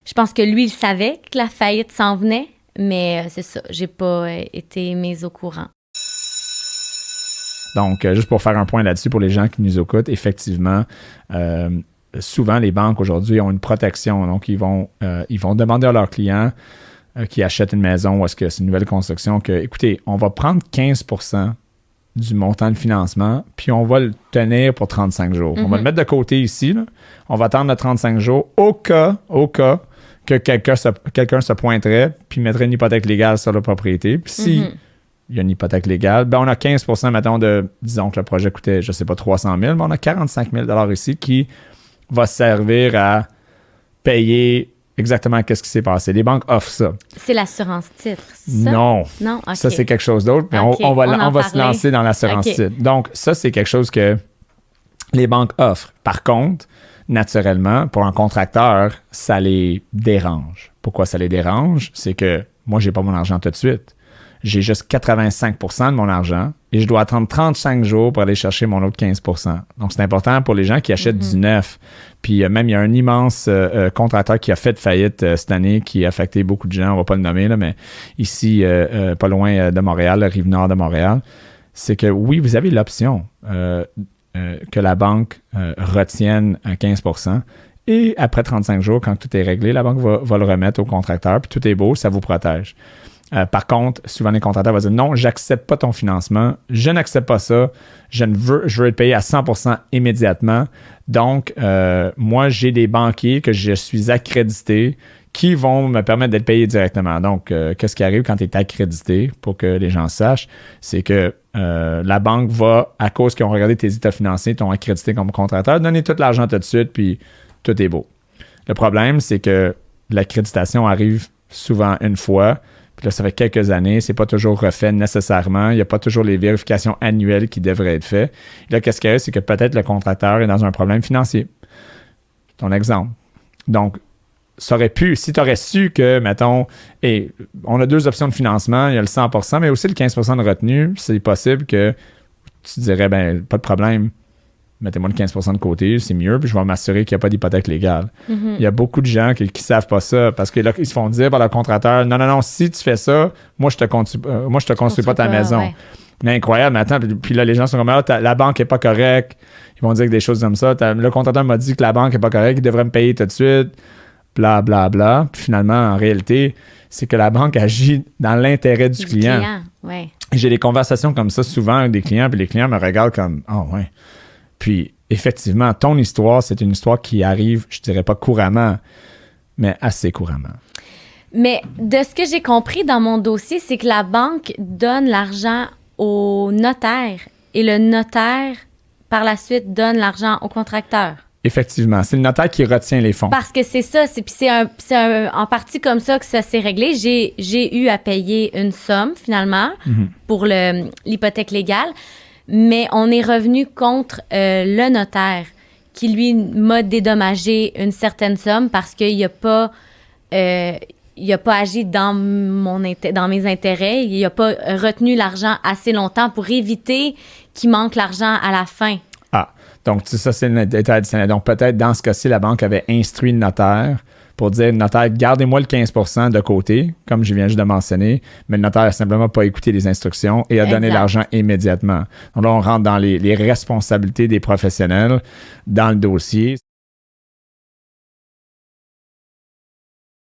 Je pense que lui, il savait que la faillite s'en venait, mais c'est ça, j'ai pas été mise au courant. Donc, juste pour faire un point là-dessus, pour les gens qui nous écoutent, effectivement, souvent, les banques aujourd'hui ont une protection. Donc, ils vont demander à leurs clients qui achètent une maison ou est-ce que c'est une nouvelle construction que, écoutez, on va prendre 15% du montant de financement, puis on va le tenir pour 35 jours. On va le mettre de côté ici, là. On va attendre le 35 jours au cas que quelqu'un se pointerait puis mettrait une hypothèque légale sur la propriété. Puis si il y a une hypothèque légale, ben on a 15%, mettons, disons que le projet coûtait, je sais pas, 300 000, mais on a 45 000 ici qui va servir à payer exactement qu'est-ce qui s'est passé. Les banques offrent ça. C'est l'assurance titre, c'est ça? Non. Non, OK. Ça, c'est quelque chose d'autre, mais OK, on va se parlait. lancer dans l'assurance OK. titre. Donc, ça, c'est quelque chose que les banques offrent. Par contre, naturellement, pour un contracteur, ça les dérange. Pourquoi ça les dérange? C'est que moi, j'ai pas mon argent tout de suite. J'ai juste 85% de mon argent et je dois attendre 35 jours pour aller chercher mon autre 15%. Donc, c'est important pour les gens qui achètent du neuf. Puis même, il y a un immense contracteur qui a fait faillite cette année qui a affecté beaucoup de gens. On va pas le nommer, là, mais ici, pas loin de Montréal, la rive nord de Montréal. C'est que oui, vous avez l'option que la banque retienne un 15%. Et après 35 jours, quand tout est réglé, la banque va le remettre au contracteur. Puis tout est beau, ça vous protège. Par contre, souvent les contracteurs vont dire non, j'accepte pas ton financement, je n'accepte pas ça, je veux être payé à 100% immédiatement. Donc, moi, j'ai des banquiers que je suis accrédité qui vont me permettre d'être payé directement. Donc, qu'est-ce qui arrive quand tu es accrédité, pour que les gens sachent, c'est que la banque va, à cause qu'ils ont regardé tes états financiers, t'ont accrédité comme contracteur, donner tout l'argent tout de suite, puis tout est beau. Le problème, c'est que l'accréditation arrive souvent une fois. Puis là, ça fait quelques années, c'est pas toujours refait nécessairement. Il n'y a pas toujours les vérifications annuelles qui devraient être faites. Et là, qu'est-ce qu'il y a, c'est que peut-être le contracteur est dans un problème financier. Ton exemple. Donc, ça aurait pu, si tu aurais su que, mettons, on a deux options de financement, il y a le 100%, mais aussi le 15% de retenue, c'est possible que tu dirais, ben pas de problème, mettez-moi le 15% de côté, c'est mieux, puis je vais m'assurer qu'il n'y a pas d'hypothèque légale. Il y a beaucoup de gens qui ne savent pas ça, parce que là, ils se font dire par le contracteur, non, si tu fais ça, moi, je te construis pas ta maison. Ouais. Mais incroyable, mais attends, puis là, les gens sont comme, la banque n'est pas correcte, ils vont dire des choses comme ça, le contracteur m'a dit que la banque n'est pas correcte, il devrait me payer tout de suite, bla, bla, bla. Puis finalement, en réalité, c'est que la banque agit dans l'intérêt du client. Ouais. J'ai des conversations comme ça souvent avec des clients, puis les clients me regardent comme, ouais. Puis, effectivement, ton histoire, c'est une histoire qui arrive, je dirais pas couramment, mais assez couramment. Mais de ce que j'ai compris dans mon dossier, c'est que la banque donne l'argent au notaire et le notaire, par la suite, donne l'argent au contracteur. Effectivement, c'est le notaire qui retient les fonds. Parce que c'est ça, c'est en partie comme ça que ça s'est réglé. J'ai eu à payer une somme, finalement, pour l'hypothèque légale. Mais on est revenu contre le notaire qui, lui, m'a dédommagé une certaine somme parce qu'il n'a pas agi dans mes intérêts. Il n'a pas retenu l'argent assez longtemps pour éviter qu'il manque l'argent à la fin. Ah, donc ça, c'est le détail additionnel. Donc peut-être dans ce cas-ci, la banque avait instruit le notaire pour dire, notaire, gardez-moi le 15% de côté, comme je viens juste de mentionner, mais le notaire n'a simplement pas écouté les instructions et a donné l'argent immédiatement. Donc là, on rentre dans les responsabilités des professionnels dans le dossier.